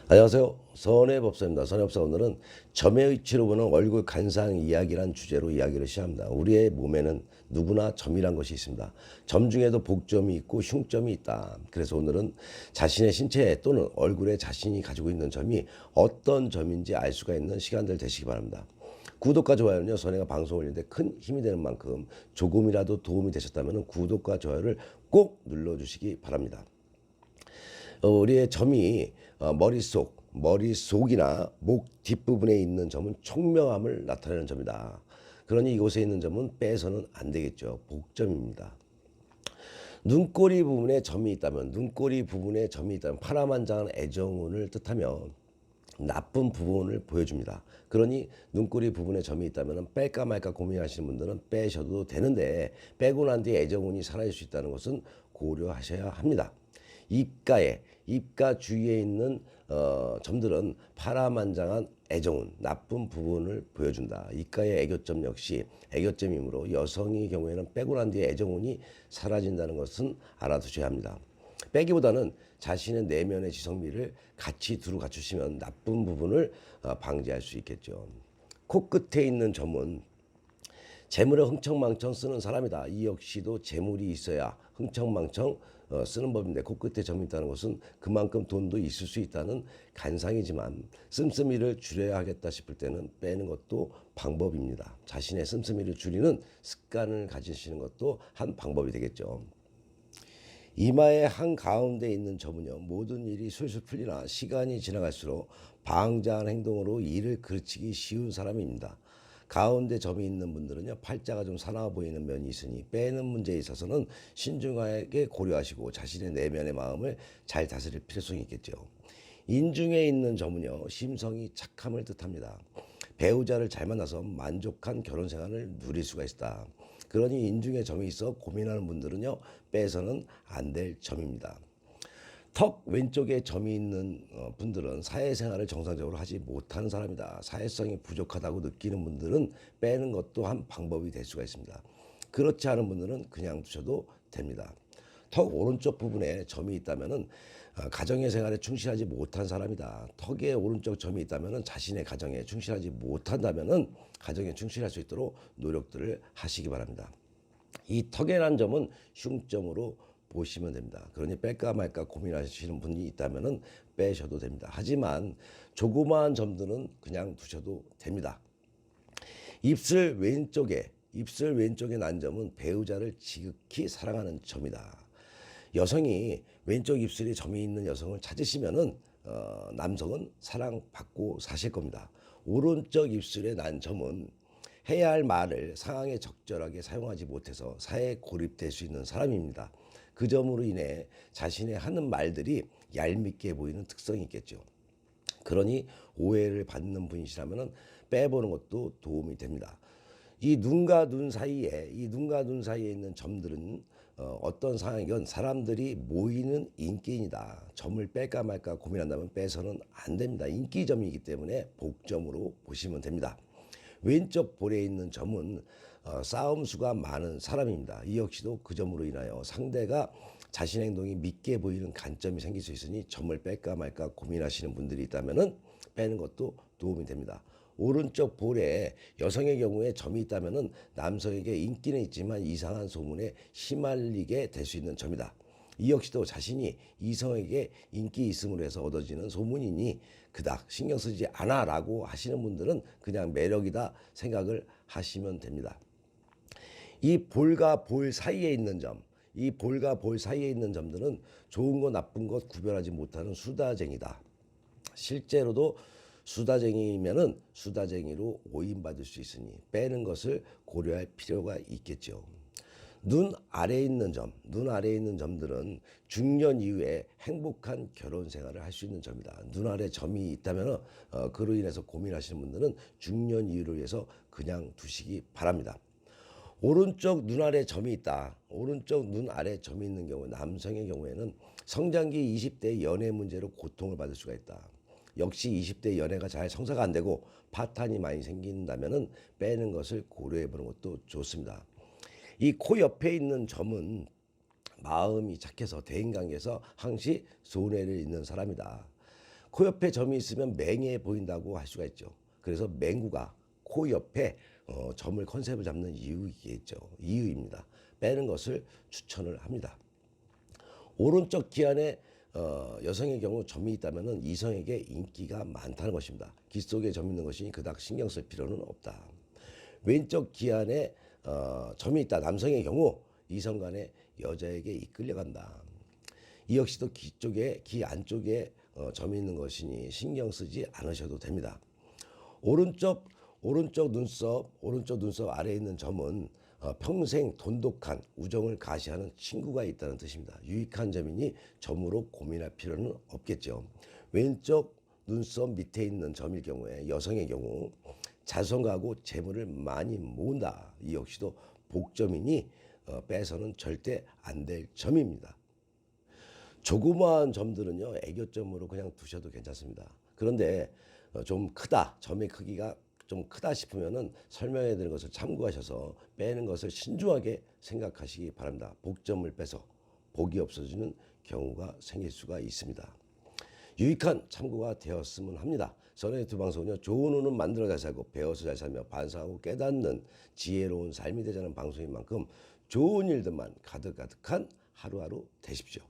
안녕하세요. 선해법사입니다. 선해법사 오늘은 점의 위치로 보는 얼굴 간상 이야기란 주제로 이야기를 시작합니다. 우리의 몸에는 누구나 점이란 것이 있습니다. 점 중에도 복점이 있고 흉점이 있다. 그래서 오늘은 자신의 신체에 또는 얼굴에 자신이 가지고 있는 점이 어떤 점인지 알 수가 있는 시간들 되시기 바랍니다. 구독과 좋아요는요, 선혜가 방송 올리는데 큰 힘이 되는 만큼 조금이라도 도움이 되셨다면 구독과 좋아요를 꼭 눌러주시기 바랍니다. 우리의 점이 머릿속이나 목 뒷부분에 있는 점은 총명함을 나타내는 점이다. 그러니 이곳에 있는 점은 빼서는 안 되겠죠. 복점입니다. 눈꼬리 부분에 점이 있다면 파란만장한 애정운을 뜻하며 나쁜 부분을 보여줍니다. 그러니 눈꼬리 부분에 점이 있다면 뺄까 말까 고민하시는 분들은 빼셔도 되는데, 빼고 난 뒤에 애정운이 사라질 수 있다는 것은 고려하셔야 합니다. 입가 주위에 있는 점들은 파란만장한 애정운, 나쁜 부분을 보여준다. 입가의 애교점 역시 애교점이므로 여성의 경우에는 빼고 난 뒤에 애정운이 사라진다는 것은 알아두셔야 합니다. 빼기보다는 자신의 내면의 지성미를 같이 두루 갖추시면 나쁜 부분을 방지할 수 있겠죠. 코끝에 있는 점은 재물을 흥청망청 쓰는 사람이다. 이 역시도 재물이 있어야 흥청망청 쓰는 법인데, 코끝에 점이 있다는 것은 그만큼 돈도 있을 수 있다는 간상이지만 씀씀이를 줄여야 하겠다 싶을 때는 빼는 것도 방법입니다. 자신의 씀씀이를 줄이는 습관을 가지시는 것도 한 방법이 되겠죠. 이마의 한가운데 있는 점은요, 모든 일이 술술 풀리나 시간이 지나갈수록 방자한 행동으로 일을 그르치기 쉬운 사람입니다. 가운데 점이 있는 분들은요, 팔자가 좀 사나워 보이는 면이 있으니 빼는 문제에 있어서는 신중하게 고려하시고 자신의 내면의 마음을 잘 다스릴 필요성이 있겠죠. 인중에 있는 점은요, 심성이 착함을 뜻합니다. 배우자를 잘 만나서 만족한 결혼 생활을 누릴 수가 있다. 그러니 인중에 점이 있어 고민하는 분들은요, 빼서는 안 될 점입니다. 턱 왼쪽에 점이 있는 분들은 사회생활을 정상적으로 하지 못하는 사람이다. 사회성이 부족하다고 느끼는 분들은 빼는 것도 한 방법이 될 수가 있습니다. 그렇지 않은 분들은 그냥 두셔도 됩니다. 턱 오른쪽 부분에 점이 있다면 가정의 생활에 충실하지 못한 사람이다. 턱에 오른쪽 점이 있다면 자신의 가정에 충실하지 못한다면 가정에 충실할 수 있도록 노력들을 하시기 바랍니다. 이 턱이라는 점은 흉점으로 보시면 됩니다. 그러니 뺄까 말까 고민하시는 분이 있다면 빼셔도 됩니다. 하지만 조그마한 점들은 그냥 두셔도 됩니다. 입술 왼쪽에 난 점은 배우자를 지극히 사랑하는 점이다. 여성이 왼쪽 입술에 점이 있는 여성을 찾으시면은 남성은 사랑받고 사실 겁니다. 오른쪽 입술에 난 점은 해야 할 말을 상황에 적절하게 사용하지 못해서 사회에 고립될 수 있는 사람입니다. 그 점으로 인해 자신의 하는 말들이 얄밉게 보이는 특성이 있겠죠. 그러니 오해를 받는 분이시라면 빼보는 것도 도움이 됩니다. 이 눈과 눈 사이에 있는 점들은 어떤 상황이건 사람들이 모이는 인기인이다. 점을 뺄까 말까 고민한다면 빼서는 안 됩니다. 인기점이기 때문에 복점으로 보시면 됩니다. 왼쪽 볼에 있는 점은 싸움수가 많은 사람입니다. 이 역시도 그 점으로 인하여 상대가 자신 행동이 믿게 보이는 간점이 생길 수 있으니 점을 뺄까 말까 고민하시는 분들이 있다면 빼는 것도 도움이 됩니다. 오른쪽 볼에 여성의 경우에 점이 있다면 남성에게 인기는 있지만 이상한 소문에 휘말리게 될 수 있는 점이다. 이 역시도 자신이 이성에게 인기 있음으로 해서 얻어지는 소문이니 그닥 신경 쓰지 않아 라고 하시는 분들은 그냥 매력이다 생각을 하시면 됩니다. 이 볼과 볼 사이에 있는 점들은 좋은 것 나쁜 것 구별하지 못하는 수다쟁이다. 실제로도 수다쟁이면은 수다쟁이로 오인받을 수 있으니 빼는 것을 고려할 필요가 있겠죠. 눈 아래에 있는 점들은 중년 이후에 행복한 결혼 생활을 할 수 있는 점이다. 눈 아래 점이 있다면 그로 인해서 고민하시는 분들은 중년 이후를 위해서 그냥 두시기 바랍니다. 오른쪽 눈 아래 점이 있는 경우, 남성의 경우에는 성장기 20대 연애 문제로 고통을 받을 수가 있다. 역시 20대 연애가 잘 성사가 안 되고 파탄이 많이 생긴다면 빼는 것을 고려해 보는 것도 좋습니다. 이 코 옆에 있는 점은 마음이 착해서 대인관계에서 항시 손해를 입는 사람이다. 코 옆에 점이 있으면 맹해 보인다고 할 수가 있죠. 그래서 맹구가 코 옆에 점을 컨셉을 잡는 이유이겠죠. 이유입니다. 빼는 것을 추천을 합니다. 오른쪽 귀 안에 여성의 경우 점이 있다면 이성에게 인기가 많다는 것입니다. 귀 속에 점 있는 것이니 그닥 신경 쓸 필요는 없다. 왼쪽 귀 안에 점이 있다. 남성의 경우 이성 간에 여자에게 이끌려간다. 이 역시도 귀 안쪽에 점이 있는 것이니 신경 쓰지 않으셔도 됩니다. 오른쪽 눈썹 아래에 있는 점은 평생 돈독한 우정을 가시하는 친구가 있다는 뜻입니다. 유익한 점이니 점으로 고민할 필요는 없겠죠. 왼쪽 눈썹 밑에 있는 점일 경우에 여성의 경우 자손가하고 재물을 많이 모은다. 이 역시도 복점이니 빼서는 절대 안 될 점입니다. 조그마한 점들은요, 애교점으로 그냥 두셔도 괜찮습니다. 그런데 좀 크다, 점의 크기가 좀 크다 싶으면은 설명해 드리는 것을 참고하셔서 빼는 것을 신중하게 생각하시기 바랍니다. 복점을 빼서 복이 없어지는 경우가 생길 수가 있습니다. 유익한 참고가 되었으면 합니다. 선의 유튜브 방송은요, 좋은 운은 만들어 잘 살고 배워서 잘 살며 반성하고 깨닫는 지혜로운 삶이 되자는 방송인 만큼 좋은 일들만 가득가득한 하루하루 되십시오.